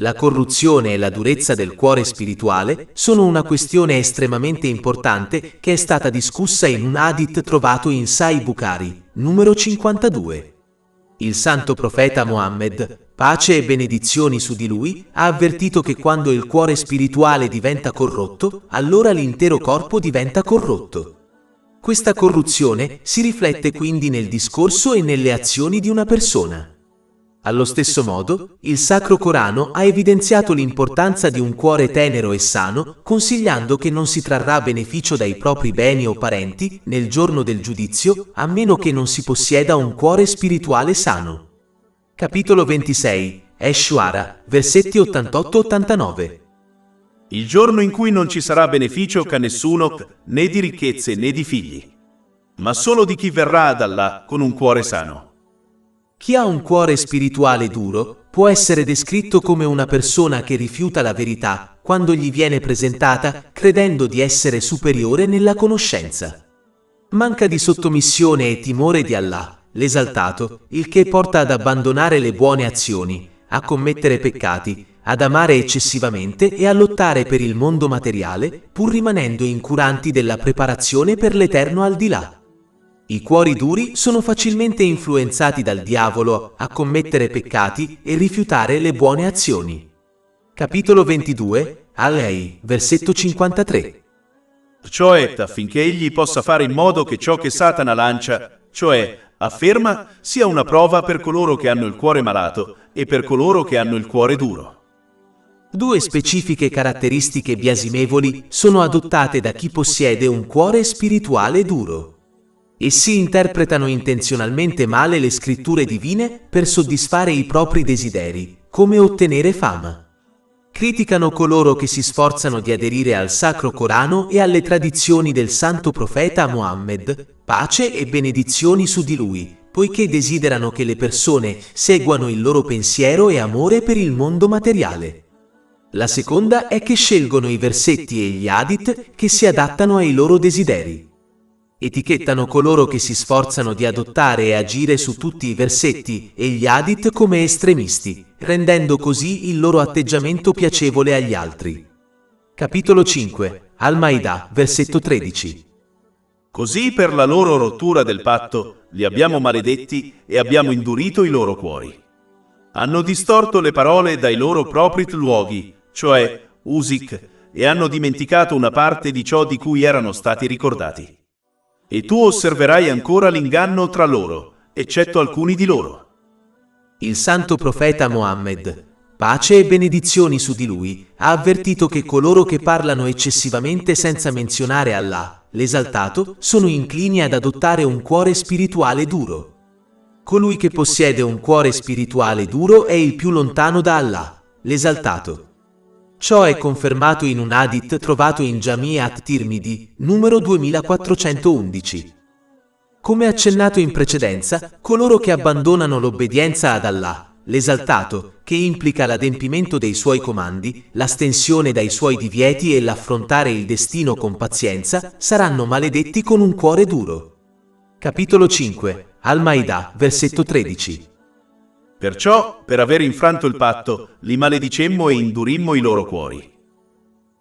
La corruzione e la durezza del cuore spirituale sono una questione estremamente importante che è stata discussa in un hadith trovato in Sahih Bukhari, numero 52. Il santo profeta Mohammed, pace e benedizioni su di lui, ha avvertito che quando il cuore spirituale diventa corrotto, allora l'intero corpo diventa corrotto. Questa corruzione si riflette quindi nel discorso e nelle azioni di una persona. Allo stesso modo, il Sacro Corano ha evidenziato l'importanza di un cuore tenero e sano, consigliando che non si trarrà beneficio dai propri beni o parenti nel giorno del giudizio, a meno che non si possieda un cuore spirituale sano. Capitolo 26, Ash-Shu'ara, versetti 88-89. Il giorno in cui non ci sarà beneficio a nessuno, né di ricchezze né di figli, ma solo di chi verrà da Allah con un cuore sano. Chi ha un cuore spirituale duro può essere descritto come una persona che rifiuta la verità quando gli viene presentata credendo di essere superiore nella conoscenza. Manca di sottomissione e timore di Allah, l'esaltato, il che porta ad abbandonare le buone azioni, a commettere peccati, ad amare eccessivamente e a lottare per il mondo materiale, pur rimanendo incuranti della preparazione per l'eterno al di là. I cuori duri sono facilmente influenzati dal diavolo a commettere peccati e rifiutare le buone azioni. Capitolo 22, Al-Hay, versetto 53. Ciò è affinché egli possa fare in modo che ciò che Satana lancia, cioè afferma, sia una prova per coloro che hanno il cuore malato e per coloro che hanno il cuore duro. Due specifiche caratteristiche biasimevoli sono adottate da chi possiede un cuore spirituale duro. Essi interpretano intenzionalmente male le scritture divine per soddisfare i propri desideri, come ottenere fama. Criticano coloro che si sforzano di aderire al Sacro Corano e alle tradizioni del Santo Profeta Mohammed, pace e benedizioni su di lui, poiché desiderano che le persone seguano il loro pensiero e amore per il mondo materiale. La seconda è che scelgono i versetti e gli hadith che si adattano ai loro desideri. Etichettano coloro che si sforzano di adottare e agire su tutti i versetti e gli hadith come estremisti, rendendo così il loro atteggiamento piacevole agli altri. Capitolo 5, Al-Maidah, versetto 13. Così per la loro rottura del patto li abbiamo maledetti e abbiamo indurito i loro cuori. Hanno distorto le parole dai loro propri luoghi, cioè Usik, e hanno dimenticato una parte di ciò di cui erano stati ricordati. E tu osserverai ancora l'inganno tra loro, eccetto alcuni di loro. Il santo profeta Mohammed, pace e benedizioni su di lui, ha avvertito che coloro che parlano eccessivamente senza menzionare Allah, l'esaltato, sono inclini ad adottare un cuore spirituale duro. Colui che possiede un cuore spirituale duro è il più lontano da Allah, l'esaltato. Ciò è confermato in un hadith trovato in Jami' at-Tirmidhi, numero 2411. Come accennato in precedenza, coloro che abbandonano l'obbedienza ad Allah, l'esaltato, che implica l'adempimento dei suoi comandi, l'astensione dai suoi divieti e l'affrontare il destino con pazienza, saranno maledetti con un cuore duro. Capitolo 5, Al-Maidah, versetto 13. Perciò, per aver infranto il patto, li maledicemmo e indurimmo i loro cuori.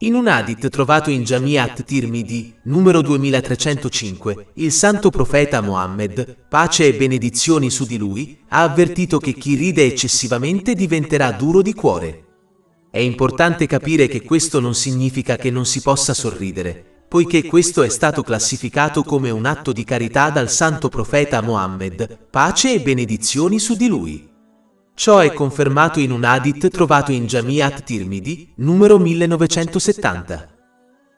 In un hadith trovato in Jami' at-Tirmidhi, numero 2305, il santo profeta Mohammed, pace e benedizioni su di lui, ha avvertito che chi ride eccessivamente diventerà duro di cuore. È importante capire che questo non significa che non si possa sorridere, poiché questo è stato classificato come un atto di carità dal santo profeta Mohammed, pace e benedizioni su di lui. Ciò è confermato in un hadith trovato in Jami' at-Tirmidhi, numero 1970.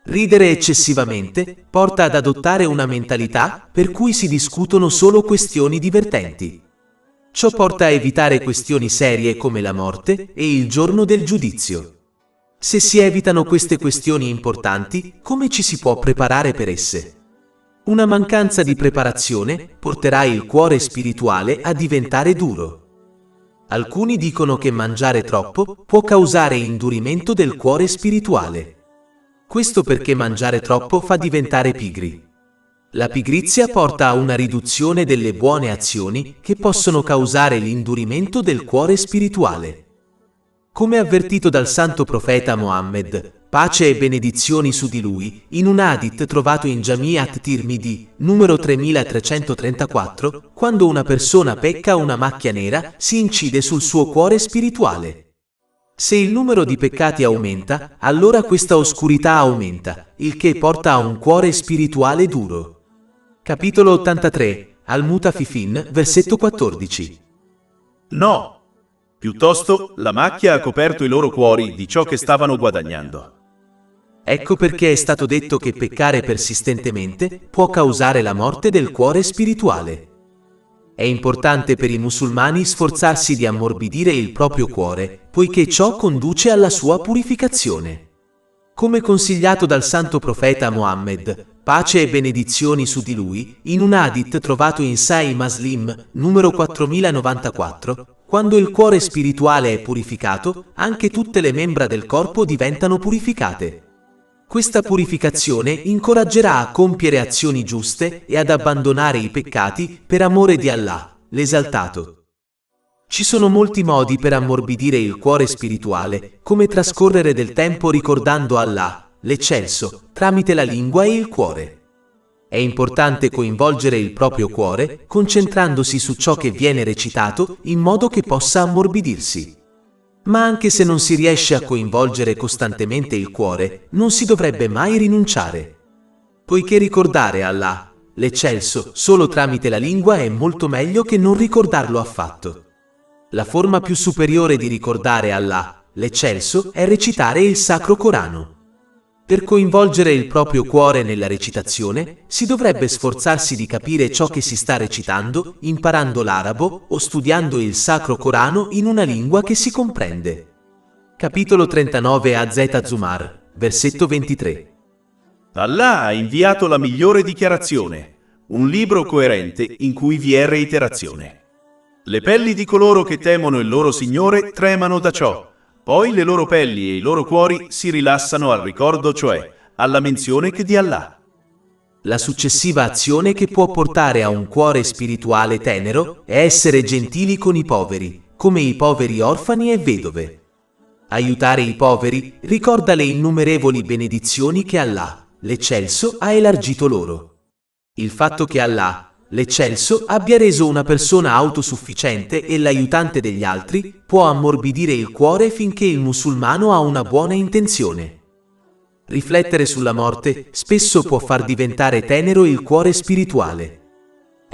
Ridere eccessivamente porta ad adottare una mentalità per cui si discutono solo questioni divertenti. Ciò porta a evitare questioni serie come la morte e il giorno del giudizio. Se si evitano queste questioni importanti, come ci si può preparare per esse? Una mancanza di preparazione porterà il cuore spirituale a diventare duro. Alcuni dicono che mangiare troppo può causare indurimento del cuore spirituale. Questo perché mangiare troppo fa diventare pigri. La pigrizia porta a una riduzione delle buone azioni che possono causare l'indurimento del cuore spirituale. Come avvertito dal santo profeta Mohammed, pace e benedizioni su di lui, in un hadith trovato in Jami' at-Tirmidhi, numero 3334, quando una persona pecca una macchia nera, si incide sul suo cuore spirituale. Se il numero di peccati aumenta, allora questa oscurità aumenta, il che porta a un cuore spirituale duro. Capitolo 83, Al-Mutafifin, versetto 14. No! Piuttosto, la macchia ha coperto i loro cuori di ciò che stavano guadagnando. Ecco perché è stato detto che peccare persistentemente può causare la morte del cuore spirituale. È importante per i musulmani sforzarsi di ammorbidire il proprio cuore, poiché ciò conduce alla sua purificazione. Come consigliato dal santo profeta Mohammed, pace e benedizioni su di lui, in un hadith trovato in Sahih Muslim, numero 4094, quando il cuore spirituale è purificato, anche tutte le membra del corpo diventano purificate. Questa purificazione incoraggerà a compiere azioni giuste e ad abbandonare i peccati per amore di Allah, l'esaltato. Ci sono molti modi per ammorbidire il cuore spirituale, come trascorrere del tempo ricordando Allah, l'eccelso, tramite la lingua e il cuore. È importante coinvolgere il proprio cuore, concentrandosi su ciò che viene recitato in modo che possa ammorbidirsi. Ma anche se non si riesce a coinvolgere costantemente il cuore, non si dovrebbe mai rinunciare. Poiché ricordare Allah, l'eccelso, solo tramite la lingua è molto meglio che non ricordarlo affatto. La forma più superiore di ricordare Allah, l'eccelso, è recitare il Sacro Corano. Per coinvolgere il proprio cuore nella recitazione, si dovrebbe sforzarsi di capire ciò che si sta recitando, imparando l'arabo o studiando il Sacro Corano in una lingua che si comprende. Capitolo 39 Az-Zumar, versetto 23. Allah ha inviato la migliore dichiarazione, un libro coerente in cui vi è reiterazione. Le pelli di coloro che temono il loro Signore tremano da ciò. Poi le loro pelli e i loro cuori si rilassano al ricordo, cioè alla menzione di Allah. La successiva azione che può portare a un cuore spirituale tenero è essere gentili con i poveri, come i poveri orfani e vedove. Aiutare i poveri ricorda le innumerevoli benedizioni che Allah, l'eccelso, ha elargito loro. Il fatto che Allah, l'eccelso, abbia reso una persona autosufficiente e l'aiutante degli altri può ammorbidire il cuore finché il musulmano ha una buona intenzione. Riflettere sulla morte spesso può far diventare tenero il cuore spirituale.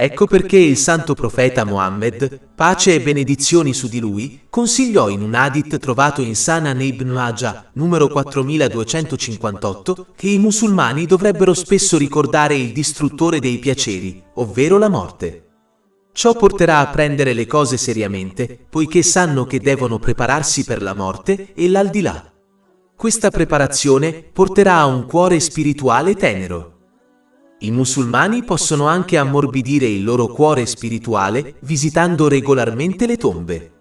Ecco perché il santo profeta Mohammed, pace e benedizioni su di lui, consigliò in un hadith trovato in Sunan Ibn Majah, numero 4258, che i musulmani dovrebbero spesso ricordare il distruttore dei piaceri, ovvero la morte. Ciò porterà a prendere le cose seriamente, poiché sanno che devono prepararsi per la morte e l'aldilà. Questa preparazione porterà a un cuore spirituale tenero. I musulmani possono anche ammorbidire il loro cuore spirituale visitando regolarmente le tombe.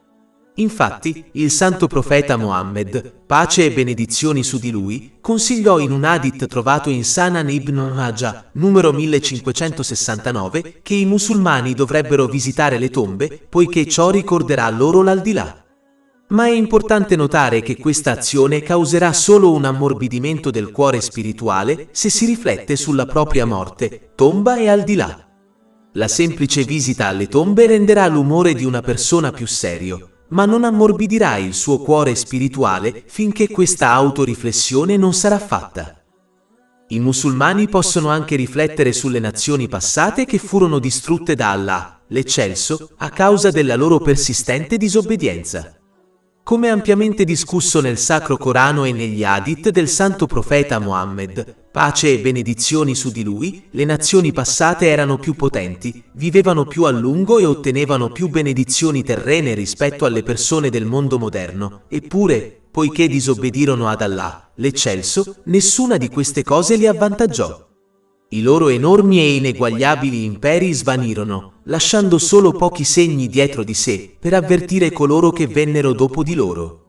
Infatti, il santo profeta Mohammed, pace e benedizioni su di lui, consigliò in un hadith trovato in Sunan Ibn Majah, numero 1569, che i musulmani dovrebbero visitare le tombe, poiché ciò ricorderà loro l'aldilà. Ma è importante notare che questa azione causerà solo un ammorbidimento del cuore spirituale se si riflette sulla propria morte, tomba e aldilà. La semplice visita alle tombe renderà l'umore di una persona più serio, ma non ammorbidirà il suo cuore spirituale finché questa autoriflessione non sarà fatta. I musulmani possono anche riflettere sulle nazioni passate che furono distrutte da Allah, l'eccelso, a causa della loro persistente disobbedienza. Come ampiamente discusso nel Sacro Corano e negli hadith del santo profeta Mohammed, pace e benedizioni su di lui, le nazioni passate erano più potenti, vivevano più a lungo e ottenevano più benedizioni terrene rispetto alle persone del mondo moderno, eppure, poiché disobbedirono ad Allah, l'eccelso, nessuna di queste cose li avvantaggiò. I loro enormi e ineguagliabili imperi svanirono, lasciando solo pochi segni dietro di sé per avvertire coloro che vennero dopo di loro.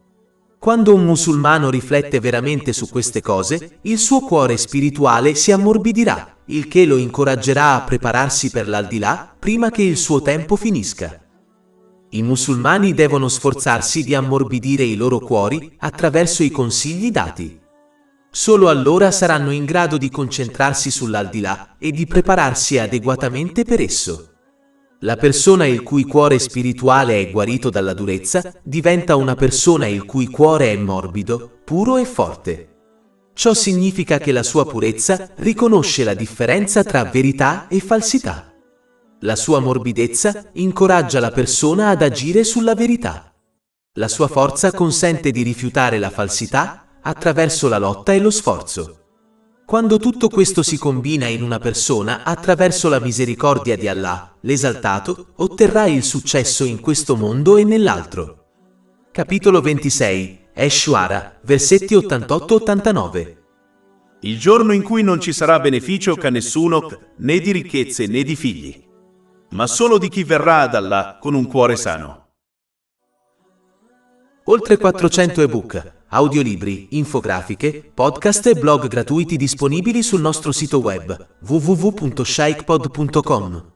Quando un musulmano riflette veramente su queste cose, il suo cuore spirituale si ammorbidirà, il che lo incoraggerà a prepararsi per l'aldilà prima che il suo tempo finisca. I musulmani devono sforzarsi di ammorbidire i loro cuori attraverso i consigli dati. Solo allora saranno in grado di concentrarsi sull'aldilà e di prepararsi adeguatamente per esso. La persona il cui cuore spirituale è guarito dalla durezza diventa una persona il cui cuore è morbido, puro e forte. Ciò significa che la sua purezza riconosce la differenza tra verità e falsità. La sua morbidezza incoraggia la persona ad agire sulla verità. La sua forza consente di rifiutare la falsità attraverso la lotta e lo sforzo. Quando tutto questo si combina in una persona attraverso la misericordia di Allah, l'esaltato, otterrà il successo in questo mondo e nell'altro. Capitolo 26, Ash-Shu'ara, versetti 88-89. Il giorno in cui non ci sarà beneficio a nessuno, né di ricchezze né di figli, ma solo di chi verrà ad Allah con un cuore sano. Oltre 400 ebook, audiolibri, infografiche, podcast e blog gratuiti disponibili sul nostro sito web www.shaykhpod.com.